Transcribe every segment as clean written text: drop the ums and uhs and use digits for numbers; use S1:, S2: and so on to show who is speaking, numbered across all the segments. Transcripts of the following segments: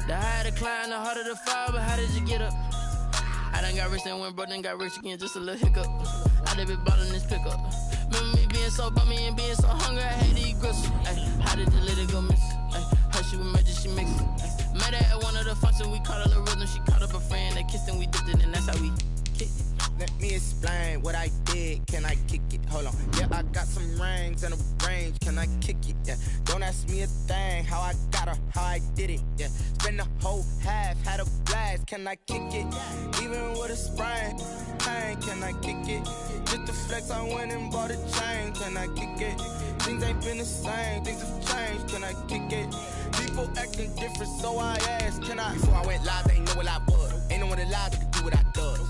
S1: The higher the climb, the harder the fall, but how did you get up? I done got rich and went broke, then got rich again, just a little hiccup. I done been ballin' this pickup. Remember me being so bummy and being so hungry, I had to eat grits. How did the little go miss? Her she was magic, she mixed it. Met her at one of the functions, we caught a little rhythm. She caught up a friend, they kissed and we dipped it, and that's how we kicked it.
S2: Let me explain what I did, can I kick it? Hold on, yeah, I got some rings and a range, can I kick it? Yeah, don't ask me a thing, how I got her, how I did it. Yeah, spend the whole half, had a blast, can I kick it? Even with a sprain, pain, can I kick it? Just to flex, I went and bought a chain, can I kick it? Things ain't been the same, things have changed, can I kick it? People acting different, so I asked, can I? Before I went live, they ain't know what I was. Ain't no one alive that could do what I does.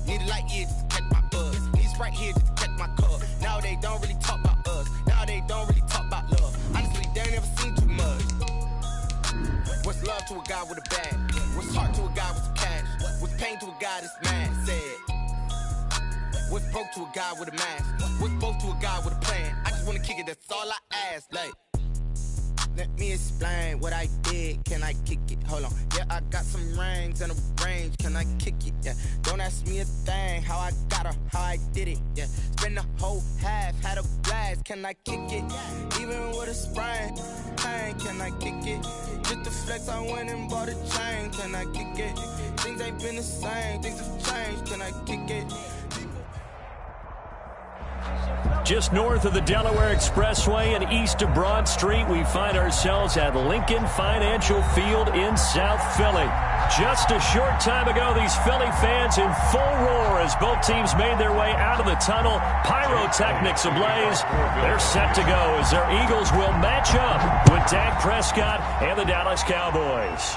S2: Need a light here just to catch my buzz. Need Sprite here just to catch my cup. Now they don't really talk about us. Now they don't really talk about love. Honestly, they ain't never seen too much. What's love to a guy with a bag? What's heart to a guy with some cash? What's pain to a guy that's mad? Said. What's broke to a guy with a mask? What's broke to a guy with a plan? I just wanna kick it, that's all I ask. Like, let me explain what I did, can I kick it? Hold on, yeah, I got some rings and a range, can I kick it? Yeah, don't ask me a thing, how I got her, how I did it. Yeah, spend the whole half, had a blast, can I kick it? Even with a sprain, pain, can I kick it? Just to flex, I went and bought a chain, can I kick it? Things ain't been the same, things have changed, can I kick it?
S3: Just north of the Delaware Expressway and east of Broad Street, we find ourselves at Lincoln Financial Field in South Philly. Just a short time ago, these Philly fans in full roar as both teams made their way out of the tunnel. Pyrotechnics ablaze. They're set to go as their Eagles will match up with Dak Prescott and the Dallas Cowboys.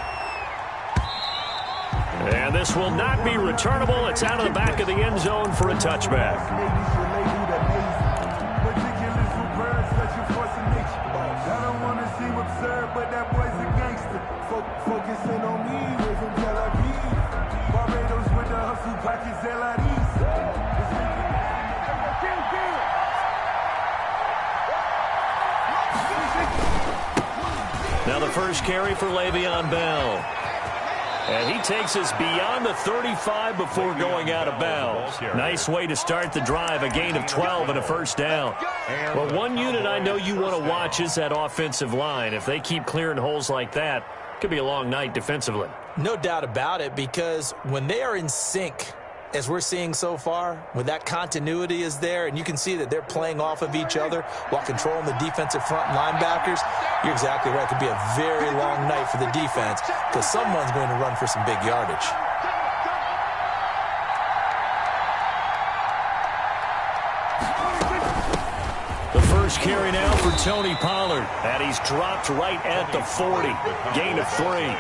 S3: And this will not be returnable. It's out of the back of the end zone for a touchback.
S4: But that boy's a gangster. Focusing on me, we're from Tel Aviv. Barbados with the hustle, pockets
S3: Now the first carry for Le'Veon Bell. And he takes us beyond the 35 before going out of bounds. Nice way to start the drive, a gain of 12 and a first down. Well, one unit I know you want to watch is that offensive line. If they keep clearing holes like that, it could be a long night defensively.
S5: No doubt about it, because when they are in sync, as we're seeing so far, when that continuity is there and you can see that they're playing off of each other while controlling the defensive front linebackers, you're exactly right. It could be a very long night for the defense because someone's going to run for some big yardage.
S3: The first carry now for Tony Pollard, and he's dropped right at the 40. Gain of 3.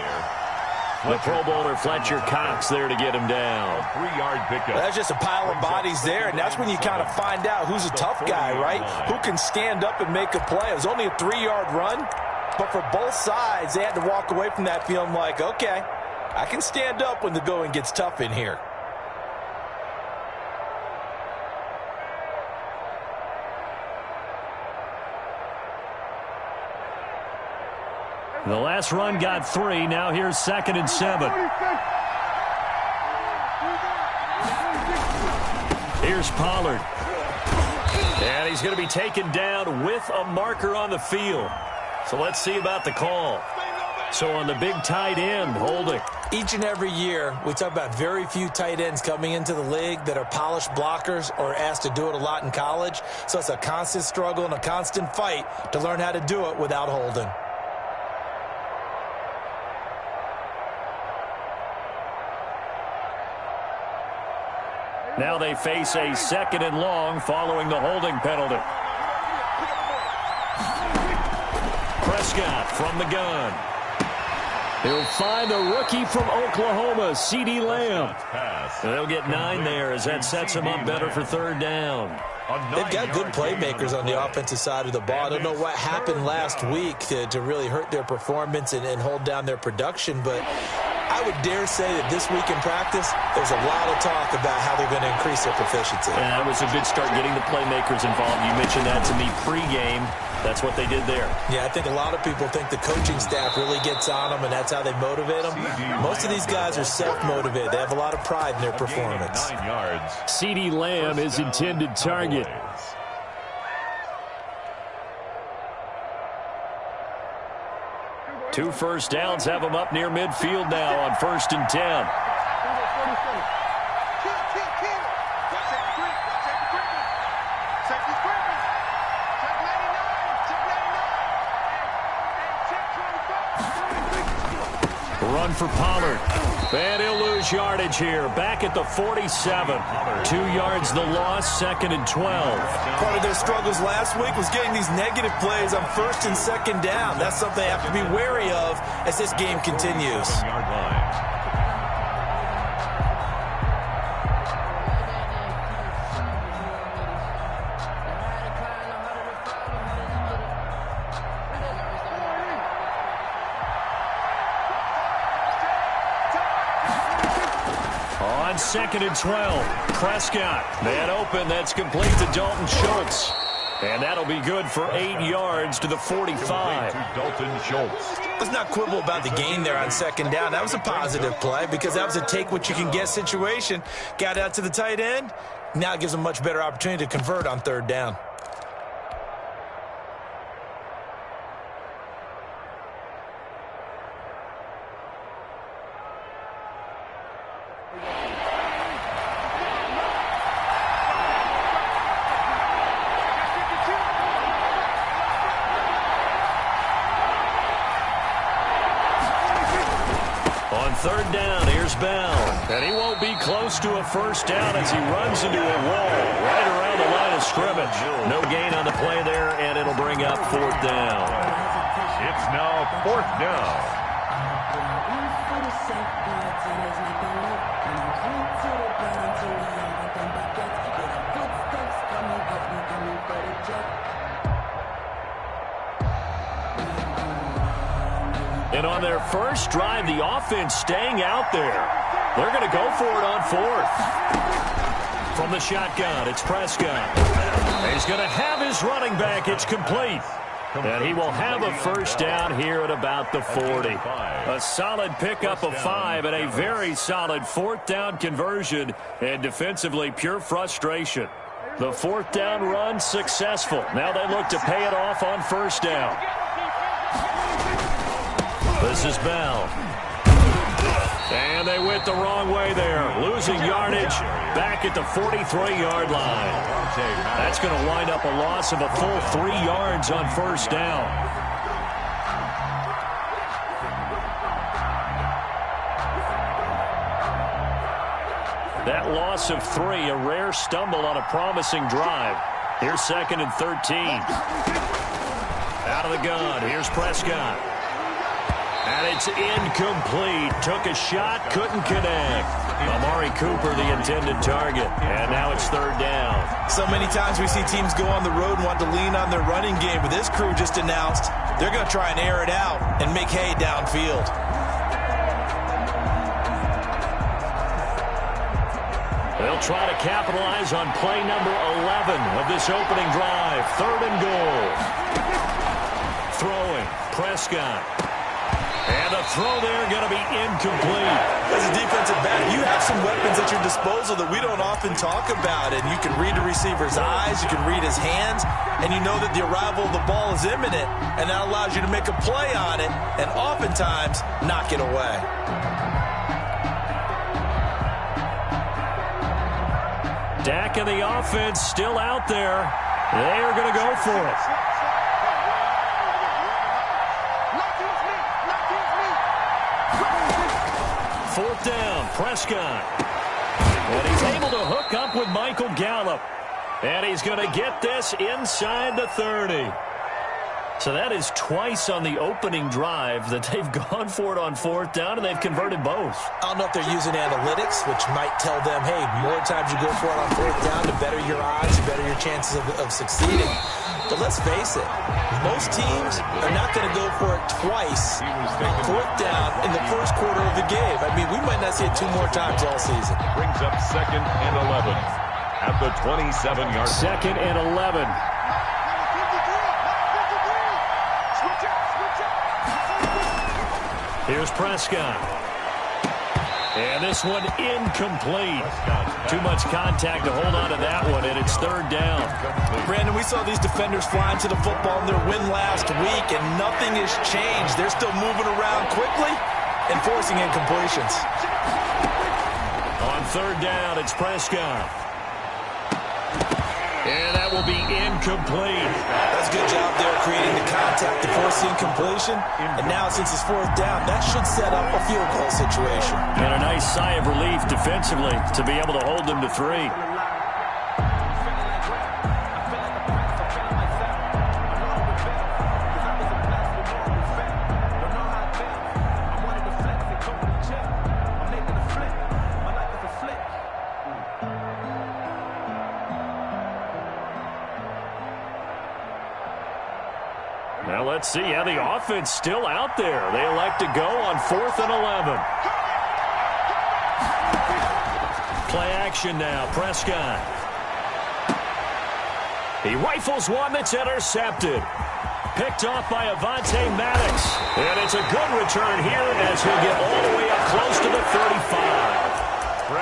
S3: The Pro Bowler Fletcher Cox there to get him down.
S6: 3-yard pickup.
S5: That's just a pile of bodies there, and that's when you kind of find out who's a tough guy, right? Who can stand up and make a play. It was only a 3-yard run, but for both sides, they had to walk away from that feeling like, okay, I can stand up when the going gets tough in here.
S3: The last run got 3. Now here's 2nd and 7. Here's Pollard. And he's going to be taken down with a marker on the field. So let's see about the call. So on the big tight end, holding.
S5: Each and every year, we talk about very few tight ends coming into the league that are polished blockers or asked to do it a lot in college. So it's a constant struggle and a constant fight to learn how to do it without holding.
S3: Now they face a 2nd and long following the holding penalty. Prescott from the gun. He'll find the rookie from Oklahoma, CeeDee Lamb. They'll get 9 there as that sets him up better for 3rd down.
S5: They've got good playmakers on the offensive side of the ball. I don't know what happened last week to really hurt their performance and hold down their production, but I would dare say that this week in practice, there's a lot of talk about how they're going to increase their proficiency.
S3: And that was a good start getting the playmakers involved. You mentioned that to me pregame. That's what they did there.
S5: Yeah, I think a lot of people think the coaching staff really gets on them, and that's how they motivate them. Most of these guys are self-motivated. They have a lot of pride in their performance.
S6: 9 yards.
S3: CeeDee Lamb is intended target. Two first downs have them up near midfield now on 1st and 10. Run for Pollard. And he'll lose yardage here. Back at the 47. 2 yards the loss, 2nd and 12.
S5: Part of their struggles last week was getting these negative plays on 1st and 2nd down. That's something they have to be wary of as this game continues.
S6: 7-yard line.
S3: On 2nd and 12, Prescott. Man open, that's complete to Dalton Schultz. And that'll be good for 8 yards to the 45.
S6: To Dalton Schultz.
S5: Let's not quibble about the gain there on 2nd down. That was a positive play because that was a take-what-you-can-get situation. Got out to the tight end. Now it gives them a much better opportunity to convert on 3rd down.
S3: On 3rd down, here's Bell. And he won't be close to a first down as he runs into a wall right around the line of scrimmage. No gain on the play there, and it'll bring up 4th down.
S6: It's now 4th down.
S3: And on their first drive, the offense staying out there. They're going to go for it on 4th. From the shotgun, it's Prescott. He's going to have his running back. It's complete. And he will have a first down here at about the 40. A solid pickup of 5 and a very solid 4th down conversion. And defensively, pure frustration. The 4th down run successful. Now they look to pay it off on 1st down. This is Bell. And they went the wrong way there. Losing yardage back at the 43-yard line. That's going to wind up a loss of a full 3 yards on 1st down. That loss of 3, a rare stumble on a promising drive. Here's 2nd and 13. Out of the gun, here's Prescott. And it's incomplete. Took a shot, couldn't connect. Amari Cooper, the intended target. And now it's 3rd down.
S5: So many times we see teams go on the road and want to lean on their running game, but this crew just announced they're going to try and air it out and make hay downfield.
S3: They'll try to capitalize on play number 11 of this opening drive. 3rd and goal. Throwing, Prescott. And the throw there going to be incomplete.
S5: As a defensive back, you have some weapons at your disposal that we don't often talk about. And you can read the receiver's eyes, you can read his hands, and you know that the arrival of the ball is imminent. And that allows you to make a play on it and oftentimes knock it away.
S3: Dak and the offense still out there. They are going to go for it. Fourth down, Prescott. And he's able to hook up with Michael Gallup. And he's going to get this inside the 30. So that is twice on the opening drive that they've gone for it on 4th down, and they've converted both.
S5: I don't know if they're using analytics, which might tell them, hey, more times you go for it on 4th down, the better your odds, the better your chances of succeeding. But let's face it, most teams are not going to go for it twice on fourth down in the first quarter of the game. I mean, we might not see it 2 more times all season.
S6: Brings up 2nd and 11 at the 27-yard line.
S3: 2nd and 11. Here's Prescott. And this one incomplete. Too much contact to hold on to that one, and it's 3rd down.
S5: Brandon, we saw these defenders flying to the football in their win last week, and nothing has changed. They're still moving around quickly and forcing incompletions.
S3: On 3rd down, it's Prescott. And that will be incomplete.
S5: That's a good job there creating the contact to force the incompletion. And now, since it's 4th down, that should set up a field goal situation.
S3: And a nice sigh of relief defensively to be able to hold them to 3. Now let's see how the offense still out there. They elect to go on 4th and 11. Play action now, Prescott. He rifles one that's intercepted. Picked off by Avonte Maddox. And it's a good return here as he'll get all the way up close to the 35.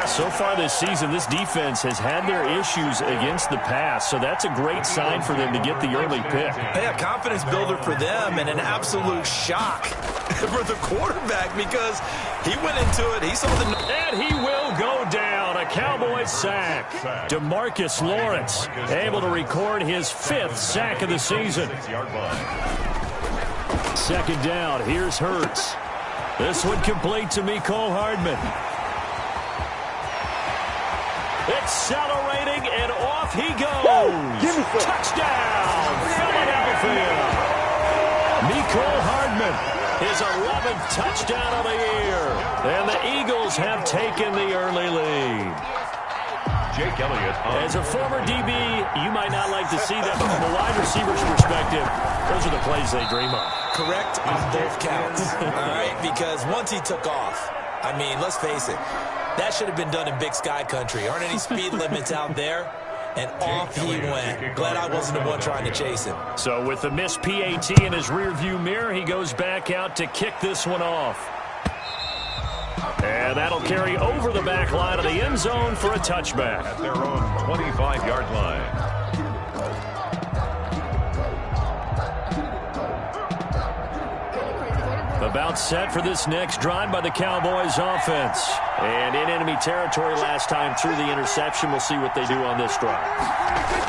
S3: So far this season, this defense has had their issues against the pass, so that's a great sign for them to get the early pick.
S5: Yeah, confidence builder for them and an absolute shock for the quarterback because he went into it. He saw the...
S3: And he will go down. A Cowboys sack. DeMarcus Lawrence able to record his 5th sack of the season. 2nd down. Here's Hurts. This one complete to Mecole Hardman. Accelerating, and off he goes. Touchdown, Philadelphia. Mecole Hardman, his 11th touchdown of the year. And the Eagles have taken the early lead.
S6: Jake Elliott.
S3: As a former DB, you might not like to see that, but from a wide receiver's perspective, those are the plays they dream of.
S5: Correct on both counts. All right, because once he took off, I mean, let's face it, that should have been done in Big Sky country. Aren't any speed limits out there? And off he went. Glad I wasn't the one trying to chase him.
S3: So with the missed PAT in his rearview mirror, he goes back out to kick this one off. And that'll carry over the back line of the end zone for a touchback.
S6: At their own 25-yard line.
S3: About set for this next drive by the Cowboys offense. And in enemy territory last time through the interception. We'll see what they do on this drive.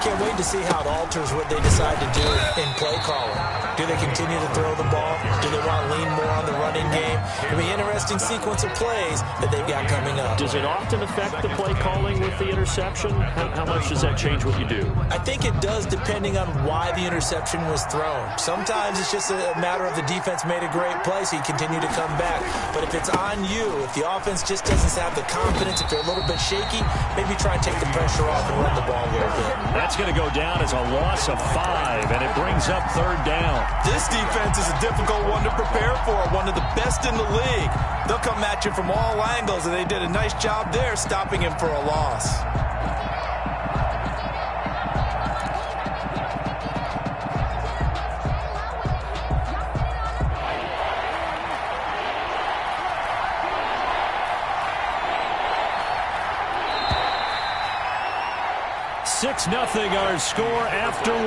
S5: Can't wait to see how it alters what they decide to do in play calling. Do they continue to throw the ball? Do they want to lean more on the running game? It'll be an interesting sequence of plays that they've got coming up.
S3: Does it often affect the play calling with the interception? How much does that change what you do?
S5: I think it does depending on why the interception was thrown. Sometimes it's just a matter of the defense made a great play, so you continue to come back. But if it's on you, if the offense just doesn't have the confidence, if they're a little bit shaky, maybe try and take the pressure off and run the ball a little bit.
S3: That's going to go down as a loss of 5, and it brings up 3rd down.
S5: This defense is a difficult one to prepare for, one of the best in the league. They'll come at you from all angles, and they did a nice job there stopping him for a loss.
S3: Nothing our score after 1.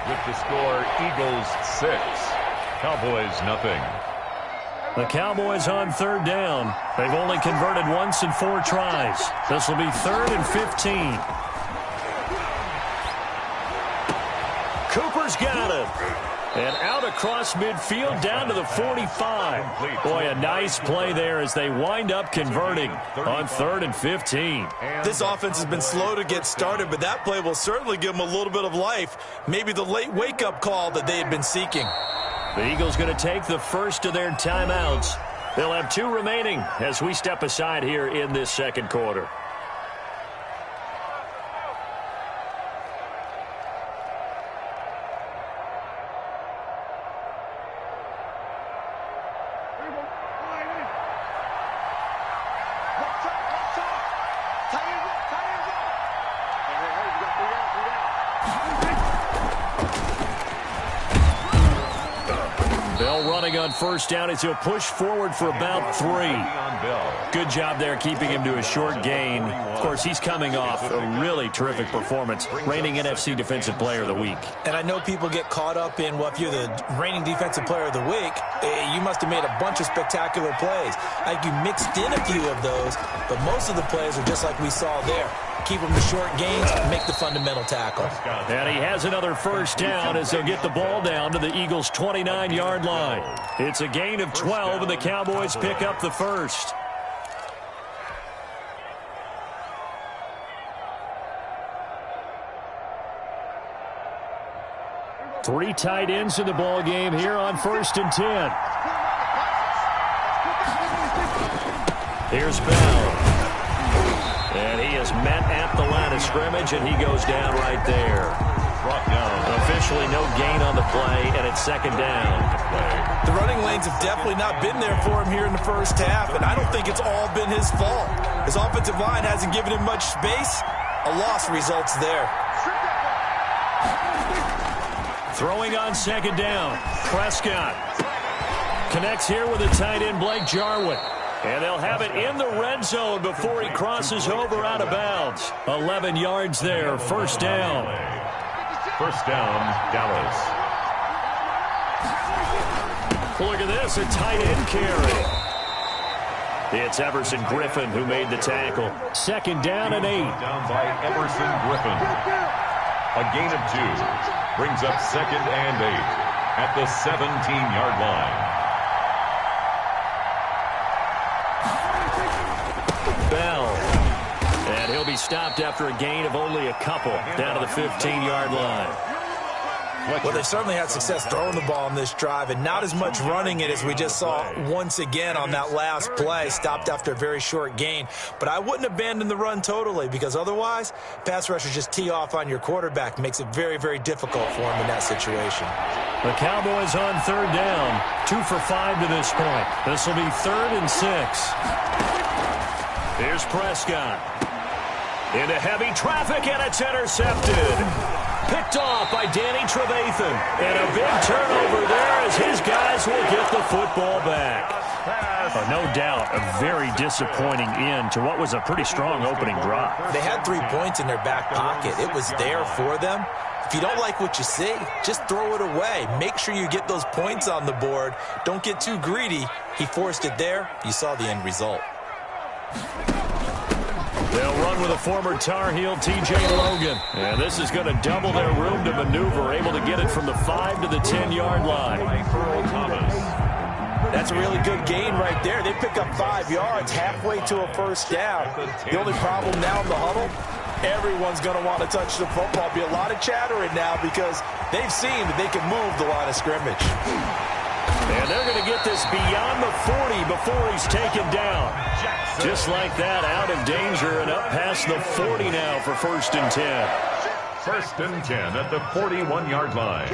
S6: With the score, Eagles 6, Cowboys nothing.
S3: The Cowboys on 3rd down. They've only converted once in 4 tries. This will be 3rd and 15. Cooper's got it. And out across midfield down to the 45. Boy, a nice play there as they wind up converting on 3rd and 15.
S5: This offense has been slow to get started, but that play will certainly give them a little bit of life. Maybe the late wake-up call that they had been seeking.
S3: The Eagles going to take the first of their timeouts. They'll have 2 remaining as we step aside here in this 2nd quarter. Bell running on first down as he'll push forward for about 3. Good job there keeping him to a short gain. Of course, he's coming off a really terrific performance, reigning NFC Defensive Player of the Week.
S5: And I know people get caught up in, well, if you're the reigning Defensive Player of the Week, you must have made a bunch of spectacular plays. I think you mixed in a few of those, but most of the plays are just like we saw there. Keep them to short gains, make the fundamental tackle.
S3: And he has another first down as they'll get the ball down to the Eagles' 29-yard line. It's a gain of 12, and the Cowboys pick up the first. Three tight ends in the ball game here on 1st and 10. Here's Bell. And he is met at the line of scrimmage, and he goes down right there. Brought down. Officially no gain on the play, and it's 2nd down.
S5: The running lanes have definitely not been there for him here in the first half, and I don't think it's all been his fault. His offensive line hasn't given him much space. A loss results there.
S3: Throwing on 2nd down. Prescott connects here with the tight end Blake Jarwin. And they'll have it in the red zone before he crosses over out of bounds. 11 yards there, 1st down.
S6: 1st down, Dallas.
S3: Look at this, a tight end carry. It's Everson Griffin who made the tackle. 2nd down and 8.
S6: Down by Everson Griffin. A gain of 2. Brings up 2nd and 8 at the 17-yard line.
S3: Bell. And he'll be stopped after a gain of only a couple down to the 15-yard line.
S5: Well, they certainly had success throwing the ball on this drive, and not as much running it as we just saw once again on that last play, stopped after a very short gain. But I wouldn't abandon the run totally, because otherwise, pass rushers just tee off on your quarterback. Makes it very, very difficult for him in that situation.
S3: The Cowboys on 3rd down, 2 for 5 to this point. This will be 3rd and 6. Here's Prescott. Into heavy traffic, and it's intercepted. Picked off by Danny Trevathan. And a big turnover there as his guys will get the football back. No doubt a very disappointing end to what was a pretty strong opening drop.
S5: They had 3 points in their back pocket. It was there for them. If you don't like what you see, just throw it away. Make sure you get those points on the board. Don't get too greedy. He forced it there. You saw the end result.
S3: They'll run with a former Tar Heel, T.J. Logan. And this is going to double their room to maneuver, able to get it from the 5 to the 10-yard line.
S5: That's a really good gain right there. They pick up 5 yards halfway to a 1st down. The only problem now in the huddle, everyone's going to want to touch the football. Be a lot of chattering now because they've seen that they can move the line of scrimmage.
S3: And they're going to get this beyond the 40 before he's taken down. Just like that, out of danger and up past the 40 now for 1st and 10.
S6: 1st and 10 at the 41-yard line.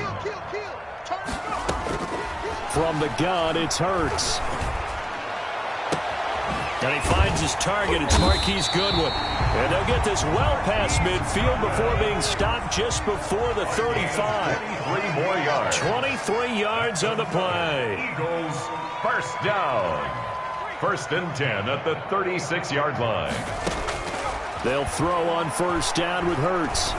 S3: From the gun, it's Hurts. And he finds his target. It's Marquise Goodwin. And they'll get this well past midfield before being stopped just before the 35.
S6: 3 more yards.
S3: 23 yards on the play.
S6: Eagles 1st down. 1st and 10 at the 36-yard line.
S3: They'll throw on 1st down with Hurts.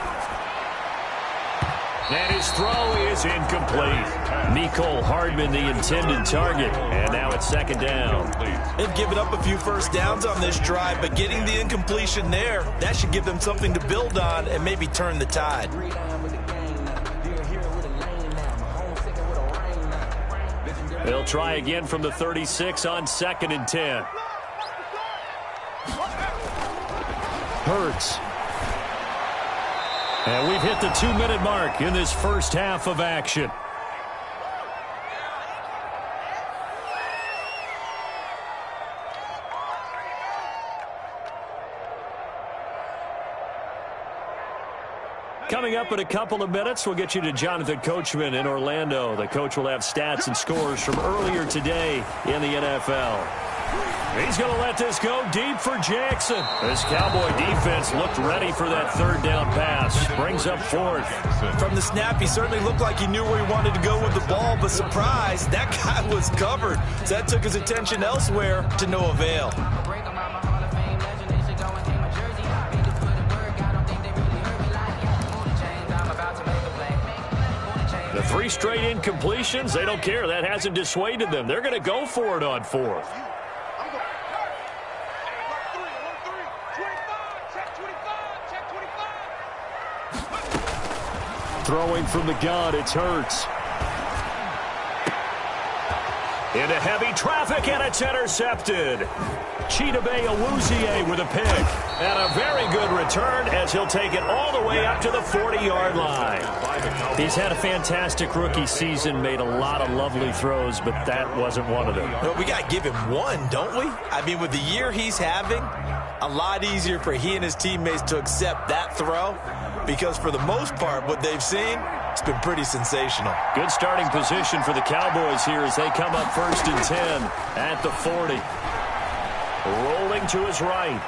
S3: And his throw is incomplete. Mecole Hardman, the intended target. And now it's 2nd down.
S5: They've given up a few 1st downs on this drive, but getting the incompletion there, that should give them something to build on and maybe turn the tide.
S3: They'll try again from the 36 on 2nd and 10. Hurts. And we've hit the 2-minute mark in this first half of action. Coming up in a couple of minutes, we'll get you to Jonathan Coachman in Orlando. The coach will have stats and scores from earlier today in the NFL. He's going to let this go deep for Jackson. This Cowboy defense looked ready for that third down pass. Brings up fourth.
S5: From the snap, he certainly looked like he knew where he wanted to go with the ball, but surprise, that guy was covered. So that took his attention elsewhere to no avail.
S3: The 3 straight incompletions, they don't care. That hasn't dissuaded them. They're going to go for it on fourth. Throwing from the gun, it's Hurts. Into heavy traffic, and it's intercepted. Chidobe Awuzie with a pick. And a very good return as he'll take it all the way up to the 40-yard line. He's had a fantastic rookie season, made a lot of lovely throws, but that wasn't one of them.
S5: Well, we got to give him one, don't we? I mean, with the year he's having, a lot easier for he and his teammates to accept that throw, because for the most part, what they've seen, it's been pretty sensational.
S3: Good starting position for the Cowboys here as they come up 1st and 10 at the 40. Rolling to his right.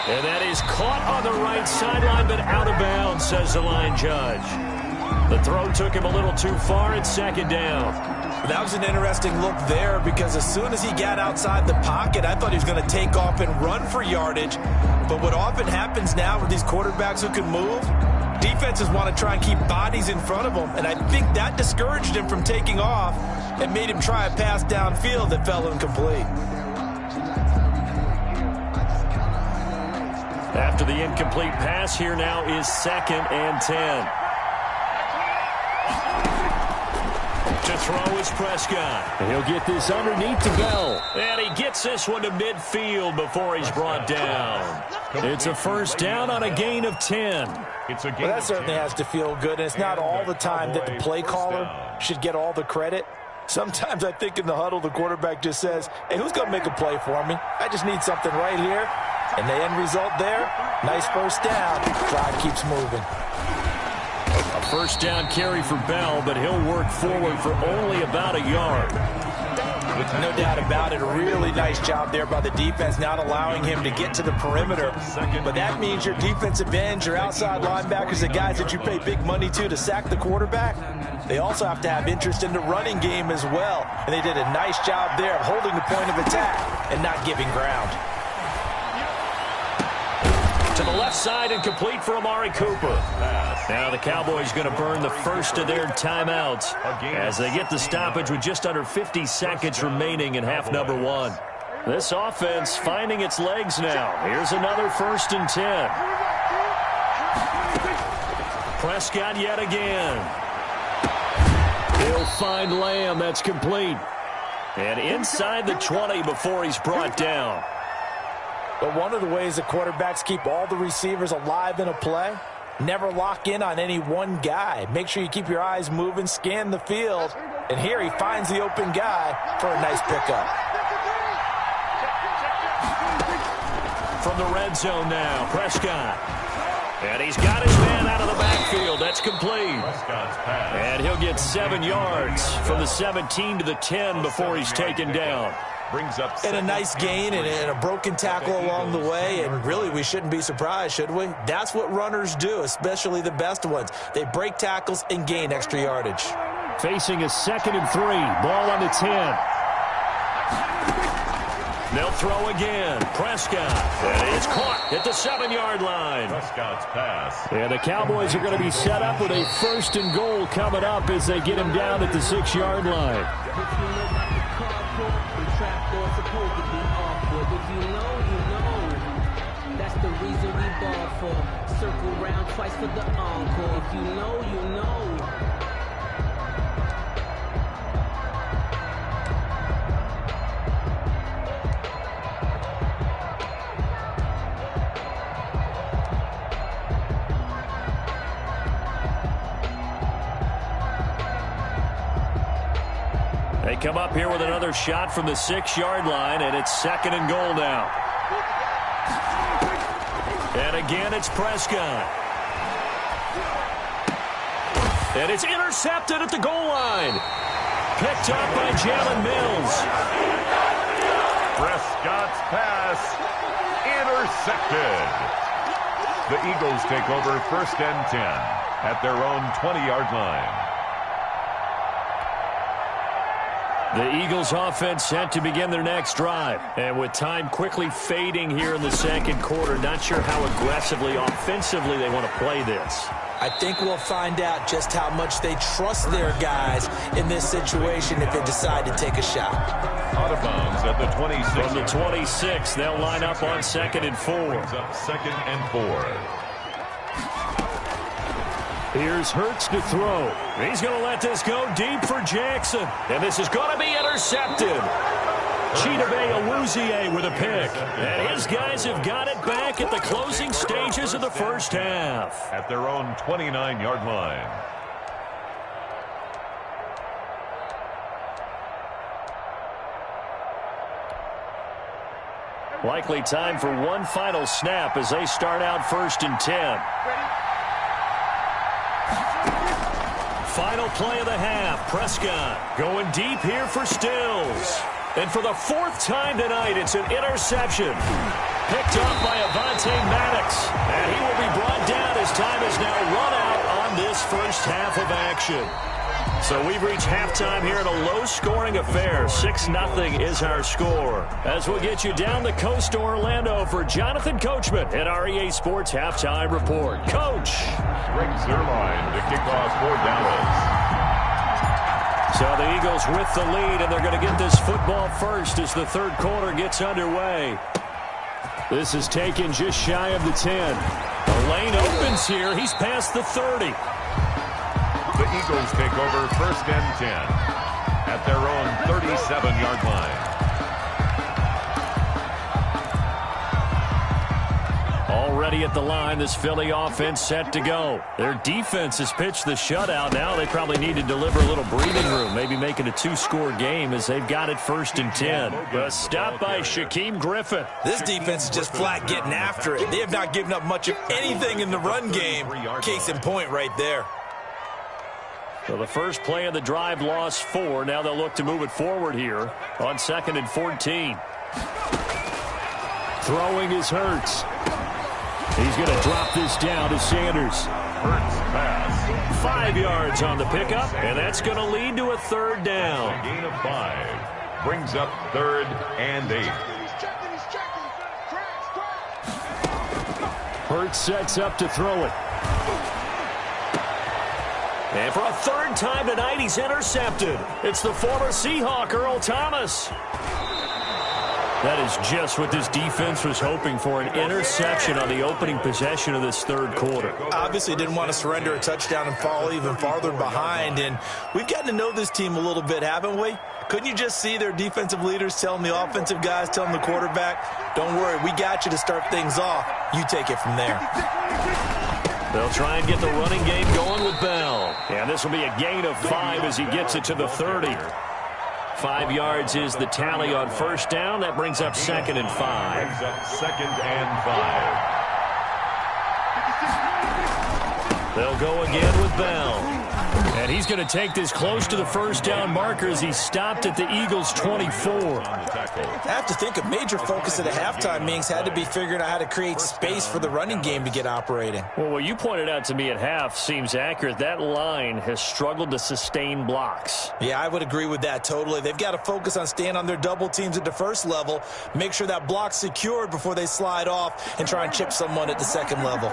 S3: And that is caught on the right sideline, but out of bounds, says the line judge. The throw took him a little too far. It's 2nd down.
S5: That was an interesting look there because as soon as he got outside the pocket, I thought he was going to take off and run for yardage. But what often happens now with these quarterbacks who can move, defenses want to try and keep bodies in front of them. And I think that discouraged him from taking off and made him try a pass downfield that fell incomplete.
S3: After the incomplete pass, here now is 2nd and 10. To throw is Prescott. And he'll get this underneath to Bell. And he gets this one to midfield before he's brought down. It's a 1st down on a gain of 10.
S5: Well, that certainly has to feel good, and it's not all the time that the play caller should get all the credit. Sometimes I think in the huddle, the quarterback just says, hey, who's going to make a play for me? I just need something right here. And the end result there, nice 1st down. Drive keeps moving.
S3: A 1st down carry for Bell, but he'll work forward for only about a yard.
S5: No doubt about it. A really nice job there by the defense, not allowing him to get to the perimeter. But that means your defensive ends, your outside linebackers, the guys that you pay big money to sack the quarterback, they also have to have interest in the running game as well. And they did a nice job there of holding the point of attack and not giving ground.
S3: To the left side and complete for Amari Cooper. Now the Cowboys going to burn the first of their timeouts as they get the stoppage with just under 50 seconds remaining in half number 1. This offense finding its legs now. Here's another 1st and 10. Prescott yet again. He'll find Lamb. That's complete. And inside the 20 before he's brought down.
S5: But one of the ways the quarterbacks keep all the receivers alive in a play, never lock in on any one guy. Make sure you keep your eyes moving, scan the field, and here he finds the open guy for a nice pickup.
S3: From the red zone now, Prescott. And he's got his man out of the backfield. That's complete. And he'll get 7 yards from the 17 to the 10 before he's taken down.
S5: And a nice gain and a broken tackle along the way, and really we shouldn't be surprised, should we? That's what runners do, especially the best ones. They break tackles and gain extra yardage.
S3: Facing a 2nd and 3, ball on the 10. They'll throw again. Prescott. And it's caught at the 7-yard line.
S6: Prescott's pass.
S3: And the Cowboys are going to be set up with a 1st and goal coming up as they get him down at the 6-yard line.
S7: Circle round twice for the encore. If you know, you know.
S3: They come up here with another shot from the 6-yard line, and it's 2nd and goal now. And again, it's Prescott. And it's intercepted at the goal line. Picked up by Jalen Mills.
S6: Prescott's pass intercepted. The Eagles take over 1st and 10 at their own 20-yard line.
S3: The Eagles offense set to begin their next drive. And with time quickly fading here in the second quarter, not sure how aggressively, offensively they want to play this.
S5: I think we'll find out just how much they trust their guys in this situation if they decide to take a shot.
S6: Out of bounds at the 26.
S3: From the 26, they'll line up on 2nd and 4.
S6: Up 2nd and 4.
S3: Here's Hurts to throw. He's going to let this go deep for Jackson. And this is going to be intercepted. Chidobe Awuzie with a pick. And his guys have got it back at the closing stages of the first half.
S6: At their own 29-yard line.
S3: Likely time for one final snap as they start out 1st and 10. Final play of the half. Prescott going deep here for Stills. And for the 4th time tonight, it's an interception. Picked up by Avonte Maddox. And he will be brought down as time is now run out on this first half of action. So we've reached halftime here in a low-scoring affair. 6-0 is our score. As we'll get you down the coast to Orlando for Jonathan Coachman at our EA Sports Halftime Report. Coach.
S6: Greg Zuerlein to kick off for Dallas.
S3: So the Eagles with the lead, and they're going to get this football first as the third quarter gets underway. This is taken just shy of the 10. The lane opens here. He's past the 30.
S6: The Eagles take over 1st and 10 at their own 37-yard line.
S3: Already at the line, this Philly offense set to go. Their defense has pitched the shutout. Now they probably need to deliver a little breathing room, maybe make it a 2-score game as they've got it 1st and 10. A stop by Shaquem Griffin.
S5: This defense is just flat getting after it. They have not given up much of anything in the run game. Case in point right there.
S3: So the first play of the drive lost 4. Now they'll look to move it forward here on 2nd and 14. Throwing is Hurts. He's going to drop this down to Sanders.
S6: Hurts pass.
S3: 5 yards on the pickup, and that's going to lead to a 3rd down.
S6: A gain of 5 brings up 3rd and 8.
S3: Hurts sets up to throw it. And for a 3rd time tonight, he's intercepted. It's the former Seahawk, Earl Thomas. That is just what this defense was hoping for, an interception on the opening possession of this 3rd quarter.
S5: Obviously didn't want to surrender a touchdown and fall even farther behind. And we've gotten to know this team a little bit, haven't we? Couldn't you just see their defensive leaders telling the offensive guys, telling the quarterback, don't worry, we got you to start things off. You take it from there.
S3: They'll try and get the running game going with Bell. And this will be a gain of 5 as he gets it to the 30. 5 yards is the tally on 1st down. That brings up 2nd and 5.
S6: Brings up 2nd and 5.
S3: They'll go again with Bell. And he's going to take this close to the 1st down marker as he stopped at the Eagles' 24.
S5: I have to think a major focus at the halftime meetings had to be figuring out how to create space for the running game to get operating.
S3: Well, what you pointed out to me at half seems accurate. That line has struggled to sustain blocks.
S5: Yeah, I would agree with that totally. They've got to focus on staying on their double teams at the 1st level, make sure that block's secured before they slide off and try and chip someone at the 2nd level.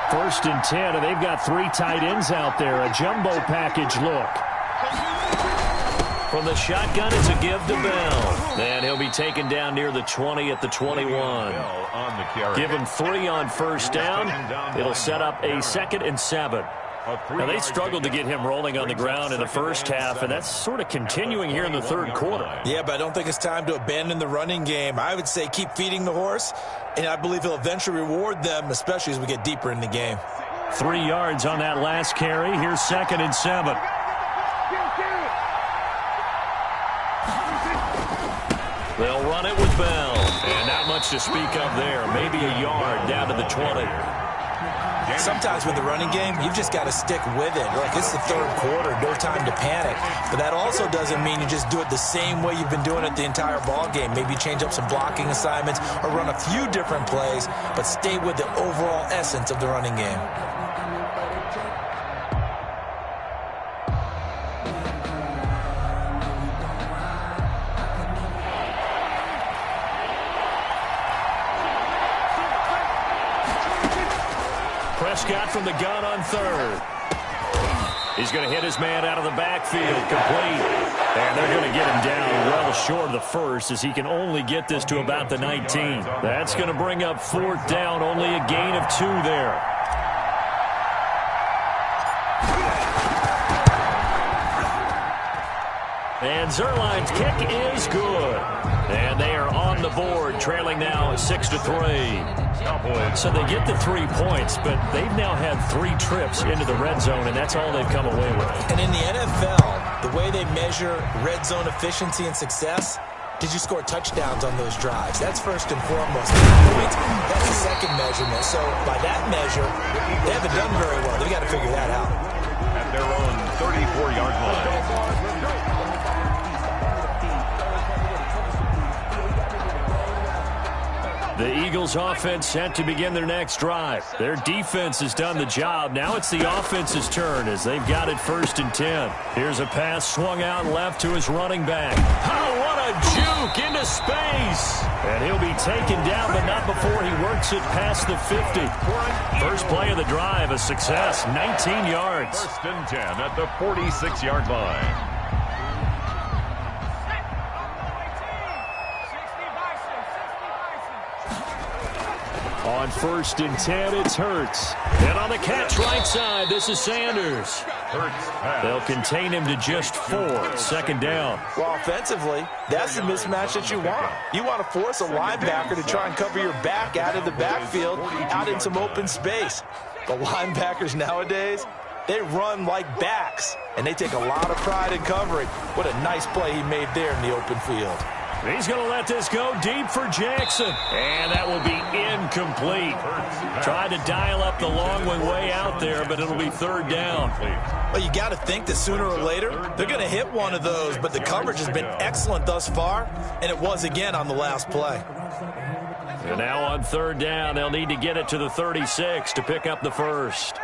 S3: 1st and 10, and they've got 3 tight ends out there. A jumbo package look. From the shotgun, it's a give to Bell. And he'll be taken down near the 20 at the 21. Give him 3 on 1st down. It'll set up a 2nd and 7. Now, they struggled to get him rolling on the ground in the first half, and that's sort of continuing here in the 3rd quarter.
S5: Yeah, but I don't think it's time to abandon the running game. I would say keep feeding the horse, and I believe he'll eventually reward them, especially as we get deeper in the game.
S3: 3 yards on that last carry. Here's 2nd and 7. They'll run it with Bell, and not much to speak of there. Maybe a yard down to the 20.
S5: Sometimes with the running game, you've just got to stick with it. Like, it's the third quarter, no time to panic. But that also doesn't mean you just do it the same way you've been doing it the entire ball game. Maybe change up some blocking assignments or run a few different plays, but stay with the overall essence of the running game.
S3: Prescott from the gun on third. He's going to hit his man out of the backfield, complete. And they're going to get him down well short of the first, as he can only get this to about the 19. That's going to bring up fourth down, only a gain of 2 there. And Zuerlein's kick is good. And they are on the board, trailing now 6-3. So they get the 3 points, but they've now had 3 trips into the red zone, and that's all they've come away with.
S5: And in the NFL, the way they measure red zone efficiency and success, did you score touchdowns on those drives? That's first and foremost. Points, that's the second measurement. So by that measure, they haven't done very well. They've got to figure that out.
S6: At their own 34-yard line.
S3: The Eagles offense set to begin their next drive. Their defense has done the job. Now it's the offense's turn as they've got it 1st and 10. Here's a pass swung out left to his running back. Oh, what a juke into space. And he'll be taken down, but not before he works it past the 50. First play of the drive, a success, 19 yards.
S6: 1st and 10 at the 46-yard line.
S3: On 1st and 10, it's Hurts. And on the catch right side, this is Sanders. They'll contain him to just 4. 2nd down.
S5: Well, offensively, that's the mismatch that you want. You want to force a linebacker to try and cover your back out of the backfield, out in some open space. The linebackers nowadays, they run like backs, and they take a lot of pride in covering. What a nice play he made there in the open field.
S3: He's going to let this go deep for Jackson. And that will be incomplete. Tried to dial up the long one way out there, but it'll be 3rd down.
S5: Well, you got to think that sooner or later, they're going to hit one of those, but the coverage has been excellent thus far, and it was again on the last play.
S3: And now on 3rd down, they'll need to get it to the 36 to pick up the first.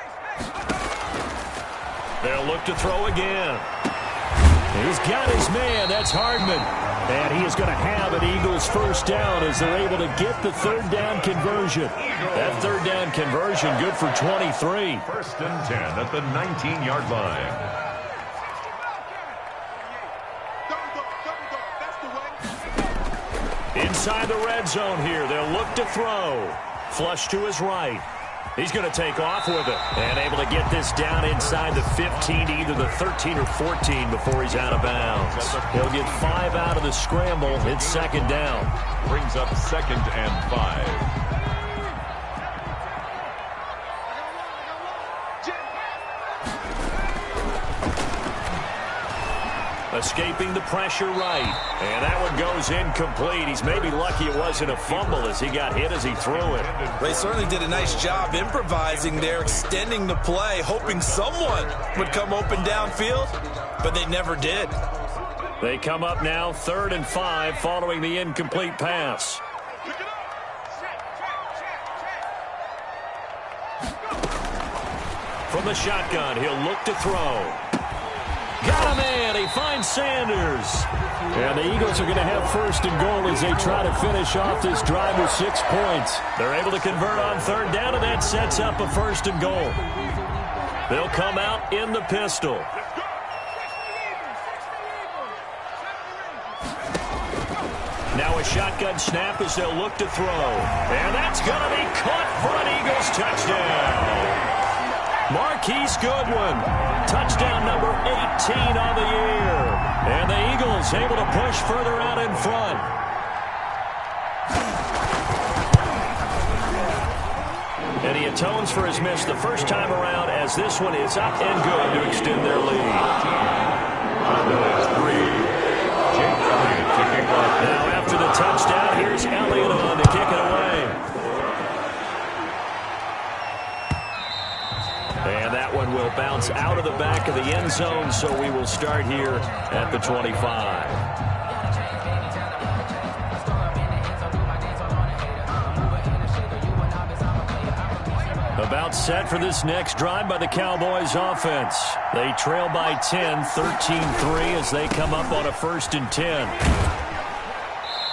S3: They'll look to throw again. He's got his man. That's Hardman. And he is going to have an Eagles 1st down as they're able to get the 3rd down conversion. That 3rd down conversion good for 23.
S6: 1st and 10 at the 19-yard line.
S3: Inside the red zone here. They'll look to throw. Flush to his right. He's going to take off with it and able to get this down inside the 15, either the 13 or 14 before he's out of bounds. He'll get 5 out of the scramble. It's 2nd down.
S6: Brings up 2nd and 5.
S3: Escaping the pressure right. And that one goes incomplete. He's maybe lucky it wasn't a fumble as he got hit as he threw it.
S5: They certainly did a nice job improvising there, extending the play, hoping someone would come open downfield, but they never did.
S3: They come up now 3rd and 5 following the incomplete pass. From the shotgun, he'll look to throw. Got a man. He finds Sanders. And the Eagles are going to have 1st and goal as they try to finish off this drive with 6 points. They're able to convert on 3rd down, and that sets up a 1st and goal. They'll come out in the pistol. Now a shotgun snap as they'll look to throw. And that's going to be caught for an Eagles touchdown. Marquise Goodwin, touchdown number 18 on the year. And the Eagles able to push further out in front. And he atones for his miss the first time around as this one is up and good to extend their lead. Now after the touchdown, here's Elliott on to kick it away. zone, so we will start here at the 25. About set for this next drive by the Cowboys offense. They trail by 10, 13-3 as they come up on a 1st and 10.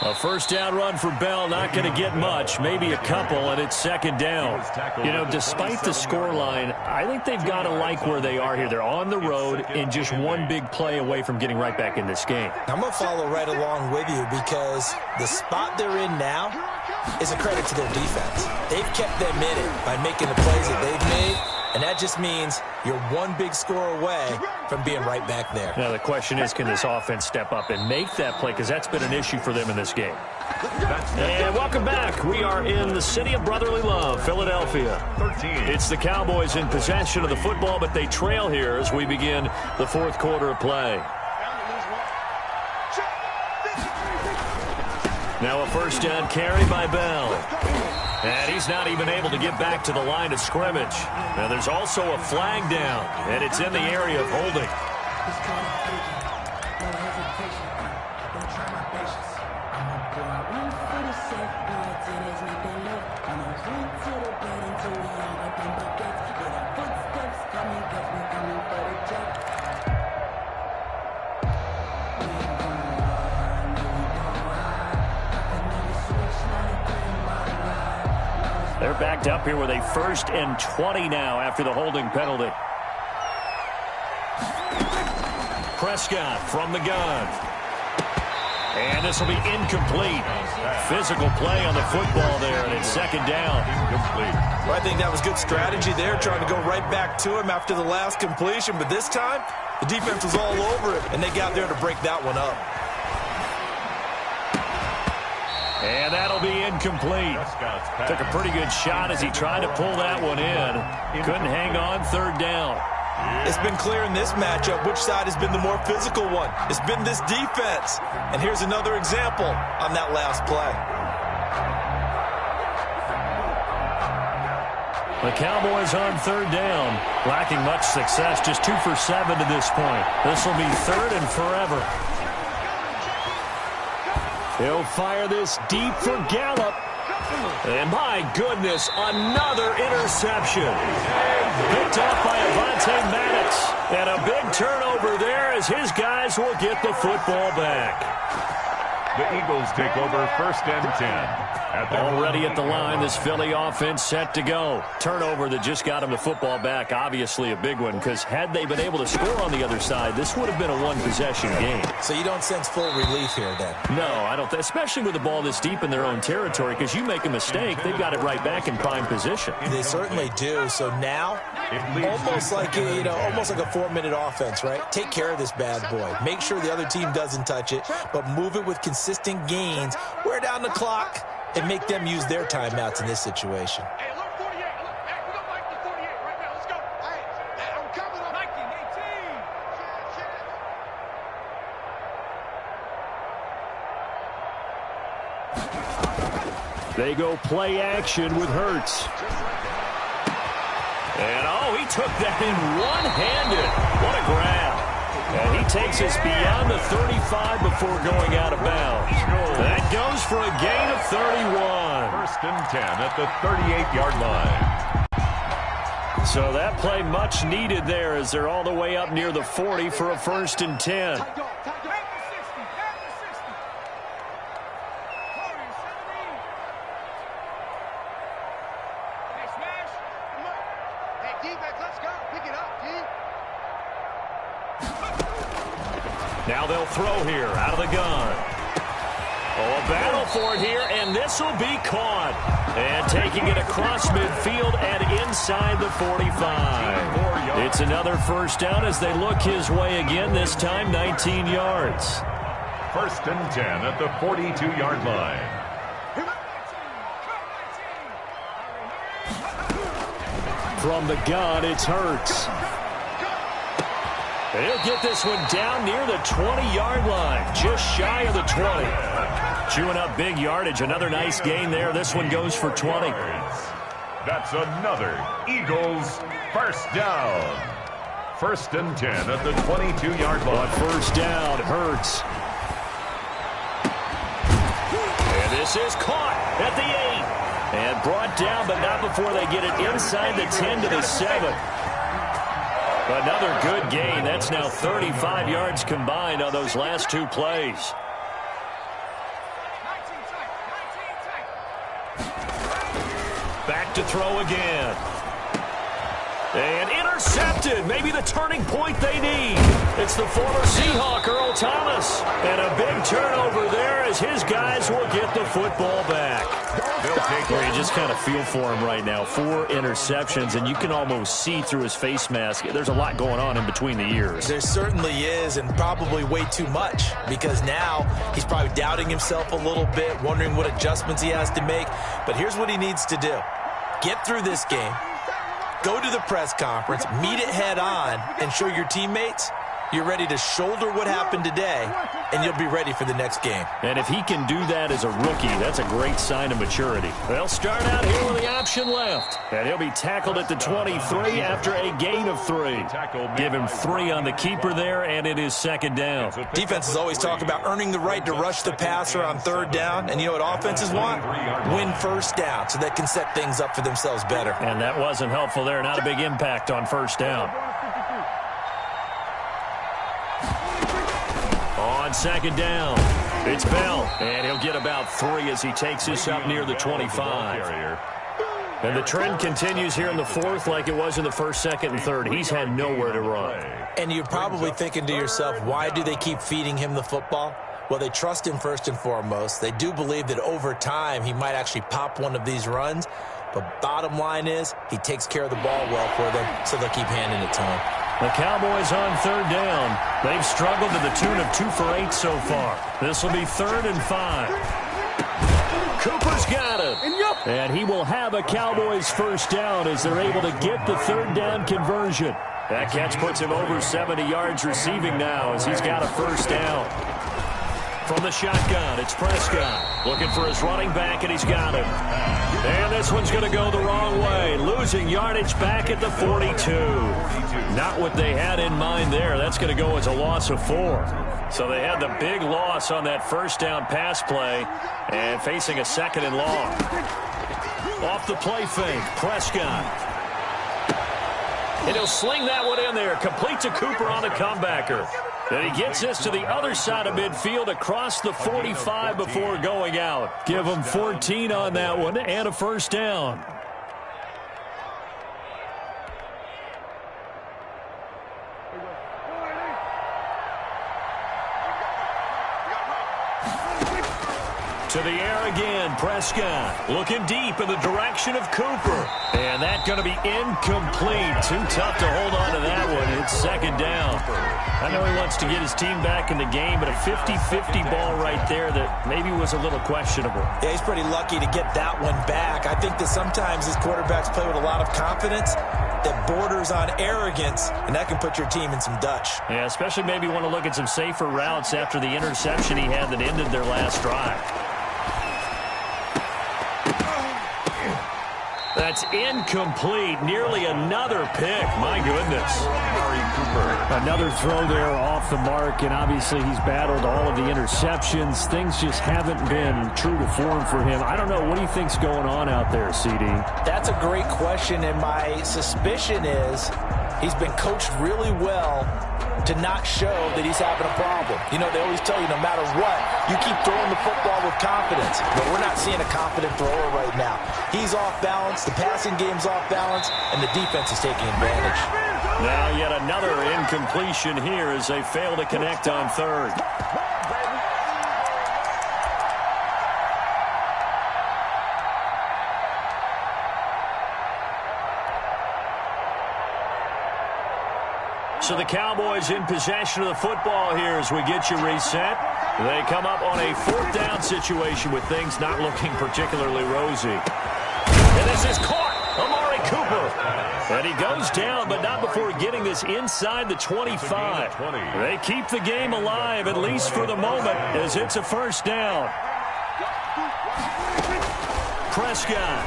S3: A first down run for Bell, not going to get much, maybe a couple, and it's 2nd down. You know, despite the scoreline, I think they've got to like where they are here. They're on the road and just one big play away from getting right back in this game.
S5: I'm going to follow right along with you because the spot they're in now is a credit to their defense. They've kept them in it by making the plays that they've made, and that just means you're one big score away from being right back there.
S3: Now the question is, can this offense step up and make that play? Because that's been an issue for them in this game. And welcome back. We are in the city of brotherly love, Philadelphia. It's the Cowboys in possession of the football, but they trail here as we begin the 4th quarter of play. Now a first down carry by Bell. And he's not even able to get back to the line of scrimmage. Now there's also a flag down, and it's in the area of holding. They're backed up here with a 1st and 20 now after the holding penalty. Prescott from the gun. And this will be incomplete. Physical play on the football there, and it's 2nd down.
S5: Well, I think that was good strategy there, trying to go right back to him after the last completion. But this time, the defense was all over it, and they got there to break that one up.
S3: And that'll be incomplete. Took a pretty good shot as he tried to pull that one in. Couldn't hang on, 3rd down.
S5: It's been clear in this matchup which side has been the more physical one. It's been this defense. And here's another example on that last play.
S3: The Cowboys on 3rd down. Lacking much success, just 2 for 7 to this point. This will be 3rd and forever. He'll fire this deep for Gallup. And my goodness, another interception. Picked off by Avonte Maddox. And a big turnover there as his guys will get the football back.
S6: The Eagles take over 1st and 10.
S3: Already at the line, this Philly offense set to go. Turnover that just got him the football back. Obviously a big one, because had they been able to score on the other side, this would have been a one-possession game.
S5: So you don't sense full relief here then?
S3: No, I don't. Especially with the ball this deep in their own territory, because you make a mistake, they've got it right back in prime position.
S5: They certainly do. So now, almost like almost like a 4-minute offense, right? Take care of this bad boy. Make sure the other team doesn't touch it, but move it with consistent gains. Wear down the clock and make them use their timeouts in this situation.
S8: Hey, look, 48. Look, hey, we don't like the 48 right now. Let's go. Hey, I'm coming up.
S3: 19-18. They go play action with Hurts. And, oh, he took that in one-handed. What a grab. And he takes us beyond the 35 before going out of bounds. That goes for a gain of 31.
S6: 1st and 10 at the 38-yard line.
S3: So that play much needed there as they're all the way up near the 40 for a 1st and 10. Now they'll throw here out of the gun. Oh, a battle for it here, and this will be caught. And taking it across midfield and inside the 45. It's another 1st down as they look his way again, this time 19 yards.
S6: 1st and 10 at the 42-yard line.
S3: From the gun, it's Hurts. He'll get this one down near the 20-yard line, just shy of the 20. Chewing up big yardage, another nice gain there. This one goes for 20.
S6: That's another Eagles 1st down. First and 10 at the 22-yard line.
S3: On first down, Hurts. And this is caught at the 8. And brought down, but not before they get it inside the 10 to the 7. Another good gain. That's now 35 yards combined on those last two plays. Back to throw again. And intercepted. Maybe the turning point they need. It's the former Seahawk, Earl Thomas. And a big turnover there as his guys will get the football back. Well, you just kind of feel for him right now. 4 interceptions, and you can almost see through his face mask. There's a lot going on in between the ears.
S5: There certainly is, and probably way too much, because now he's probably doubting himself a little bit, wondering what adjustments he has to make. But here's what he needs to do. Get through this game, go to the press conference, meet it head on, and show your teammates you're ready to shoulder what happened today, and you'll be ready for the next game.
S3: And if he can do that as a rookie, that's a great sign of maturity. They'll start out here with the option left. And he'll be tackled at the 23 after a gain of 3. Give him 3 on the keeper there, and it is second down.
S5: Defenses always talk about earning the right to rush the passer on third down. And you know what offenses want? Win first down so they can set things up for themselves better.
S3: And that wasn't helpful there. Not a big impact on first down. On second down, it's Bell, and he'll get about 3 as he takes this up near the 25. And the trend continues here in the fourth like it was in the first, second, and third. He's had nowhere to run.
S5: And you're probably thinking to yourself, why do they keep feeding him the football? Well, they trust him first and foremost. They do believe that over time he might actually pop one of these runs. But bottom line is he takes care of the ball well for them, so they'll keep handing it to him.
S3: The Cowboys on third down. They've struggled to the tune of 2 for 8 so far. This will be 3rd and 5. Cooper's got it. And he will have a Cowboys first down as they're able to get the third down conversion. That catch puts him over 70 yards receiving now as he's got a first down. From the shotgun, it's Prescott looking for his running back, and he's got it. And this one's going to go the wrong way, losing yardage back at the 42. Not what they had in mind there. That's going to go as a loss of 4. So they had the big loss on that first down pass play and facing a 2nd and long. Off the play fake, Prescott. And he'll sling that one in there, complete to Cooper on the comebacker. And he gets this to the other side of midfield across the 45 before going out. Give him 14 on that one and a first down. To the air again, Prescott looking deep in the direction of Cooper. And that's going to be incomplete. Too tough to hold on to that one. It's second down. I know he wants to get his team back in the game, but a 50-50 ball right there that maybe was a little questionable.
S5: Yeah, he's pretty lucky to get that one back. I think that sometimes these quarterbacks play with a lot of confidence that borders on arrogance, and that can put your team in some Dutch.
S3: Yeah, especially maybe want to look at some safer routes after the interception he had that ended their last drive. That's incomplete. Nearly another pick. My goodness.
S9: Another throw there off the mark, and obviously he's battled all of the interceptions. Things just haven't been true to form for him. I don't know. What do you think's going on out there, CD?
S5: That's a great question, and my suspicion is he's been coached really well to not show that he's having a problem. You know, they always tell you no matter what, you keep throwing the football with confidence. But we're not seeing a confident thrower right now. He's off balance, the passing game's off balance, and the defense is taking advantage.
S3: Now yet another incompletion here as they fail to connect on third. So the Cowboys in possession of the football here as we get you reset. They come up on a 4th down situation with things not looking particularly rosy. And this is caught. Amari Cooper. And he goes down, but not before getting this inside the 25. They keep the game alive, at least for the moment, as it's a first down. Prescott.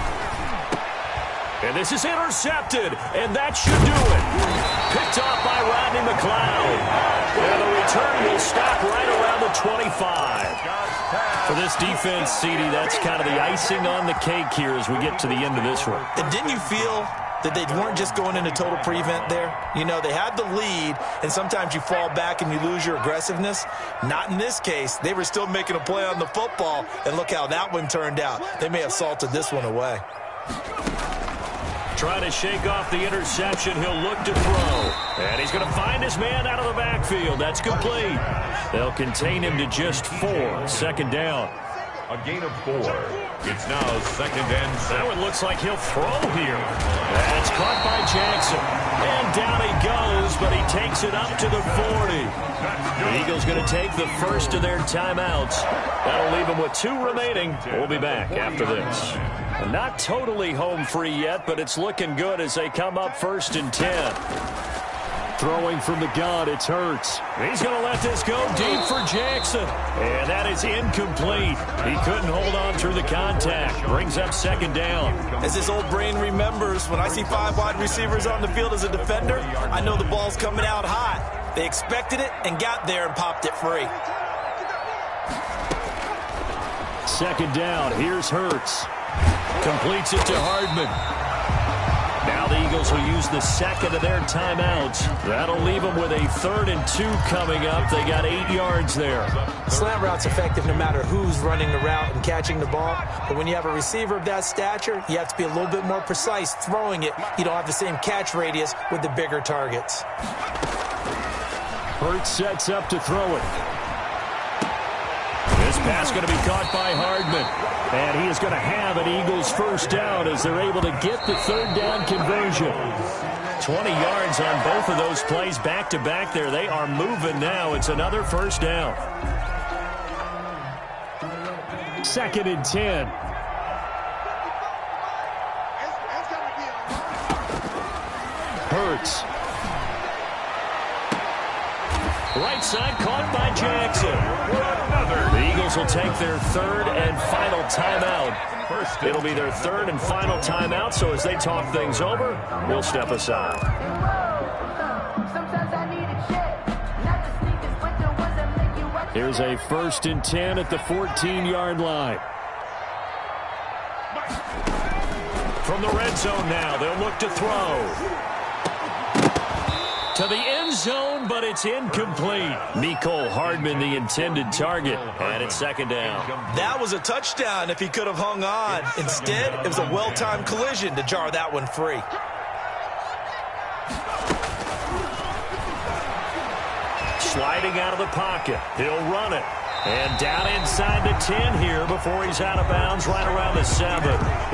S3: And this is intercepted, and that should do it. Picked off by Rodney McLeod. And the return will stop right around the 25. For this defense, CD, that's kind of the icing on the cake here as we get to the end of this one.
S5: And didn't you feel that they weren't just going into total prevent there? You know, they had the lead, and sometimes you fall back and you lose your aggressiveness. Not in this case. They were still making a play on the football, and look how that one turned out. They may have salted this one away.
S3: Trying to shake off the interception. He'll look to throw. And he's going to find his man out of the backfield. That's complete. They'll contain him to just 4. Second down.
S6: A gain of 4. It's now 2nd and 7.
S3: Now it looks like he'll throw here. That's caught by Jackson. And down he goes, but he takes it up to the 40. The Eagles going to take the first of their timeouts. That'll leave them with 2 remaining. We'll be back after this. Not totally home free yet, but it's looking good as they come up 1st and 10.
S9: Throwing from the gun, it's Hurts.
S3: He's going to let this go deep for Jackson. And that is incomplete. He couldn't hold on through the contact. Brings up 2nd down.
S5: As his old brain remembers, when I see 5 wide receivers on the field as a defender, I know the ball's coming out hot. They expected it and got there and popped it free.
S9: 2nd down, here's Hurts.
S3: Completes it to Hardman. Now the Eagles will use the second of their timeouts. That'll leave them with a 3rd and 2 coming up. They got 8 yards there.
S5: Slant route's effective no matter who's running the route and catching the ball. But when you have a receiver of that stature, you have to be a little bit more precise throwing it. You don't have the same catch radius with the bigger targets.
S9: Hurts sets up to throw it.
S3: This pass going to be caught by Hardman.
S9: And he is going to have an Eagles first down as they're able to get the 3rd down conversion.
S3: 20 yards on both of those plays back-to-back there. They are moving now. It's another first down.
S9: 2nd and 10. Hurts.
S3: Right side caught by Jackson. The Eagles will take their 3rd and final timeout. It'll be their 3rd and final timeout, so as they talk things over, we'll step aside.
S9: Here's a 1st and 10 at the 14-yard line.
S3: From the red zone now, they'll look to throw. To the end zone, but it's incomplete. Mecole Hardman, the intended target, and it's 2nd down.
S5: That was a touchdown if he could have hung on. Instead, it was a well-timed collision to jar that one free.
S3: Sliding out of the pocket. He'll run it. And down inside the 10 here before he's out of bounds right around the 7.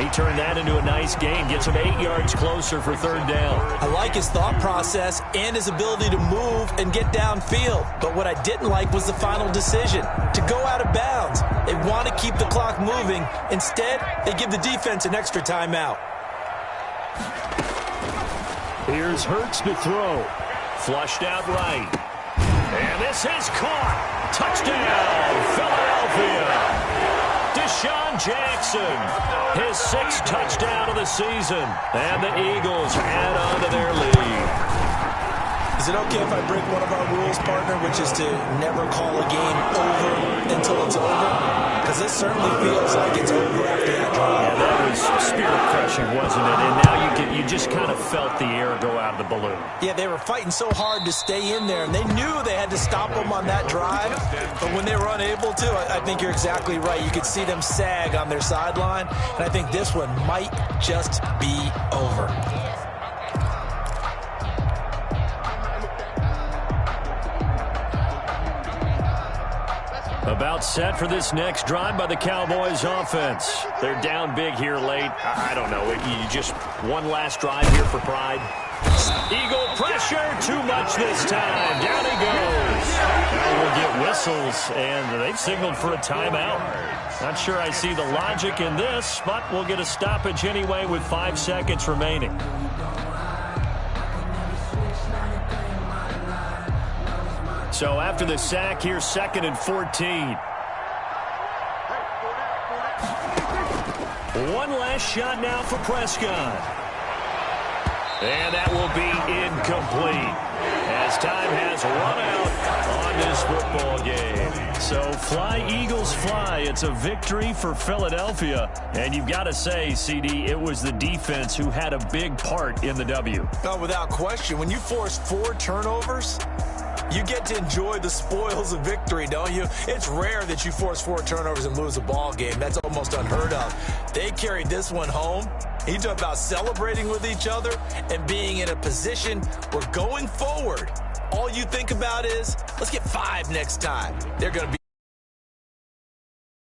S3: He turned that into a nice gain. Gets him 8 yards closer for 3rd down.
S5: I like his thought process and his ability to move and get downfield. But what I didn't like was the final decision, to go out of bounds. They want to keep the clock moving. Instead, they give the defense an extra timeout.
S9: Here's Hurts to throw.
S3: Flushed out right. And this is caught. Touchdown, Philadelphia. Deshaun Jackson, his 6th touchdown of the season. And the Eagles add on to their lead.
S5: Is it okay if I break one of our rules, partner, which is to never call a game over until it's over? Because this certainly feels like it's over after that drive.
S3: Yeah, that was spirit-crushing, wasn't it? And now you just kind of felt the air go out of the balloon.
S5: Yeah, they were fighting so hard to stay in there, and they knew they had to stop them on that drive. But when they were unable to, I think you're exactly right. You could see them sag on their sideline, and I think this one might just be over.
S3: About set for this next drive by the Cowboys offense. They're down big here late. I don't know. You just one last drive here for pride. Eagle pressure. Too much this time. Down he goes. Now we'll get whistles, and they've signaled for a timeout. Not sure I see the logic in this, but we'll get a stoppage anyway with 5 seconds remaining. So after the sack, here's 2nd and 14. One last shot now for Prescott. And that will be incomplete as time has run out on this football game. So fly, Eagles, fly. It's a victory for Philadelphia. And you've got to say, CD, it was the defense who had a big part in the W.
S5: Oh, without question. When you force 4 turnovers, you get to enjoy the spoils of victory, don't you? It's rare that you force 4 turnovers and lose a ball game. That's almost unheard of. They carried this one home. You talk about celebrating with each other and being in a position where going forward, all you think about is, let's get 5 next time. They're going to be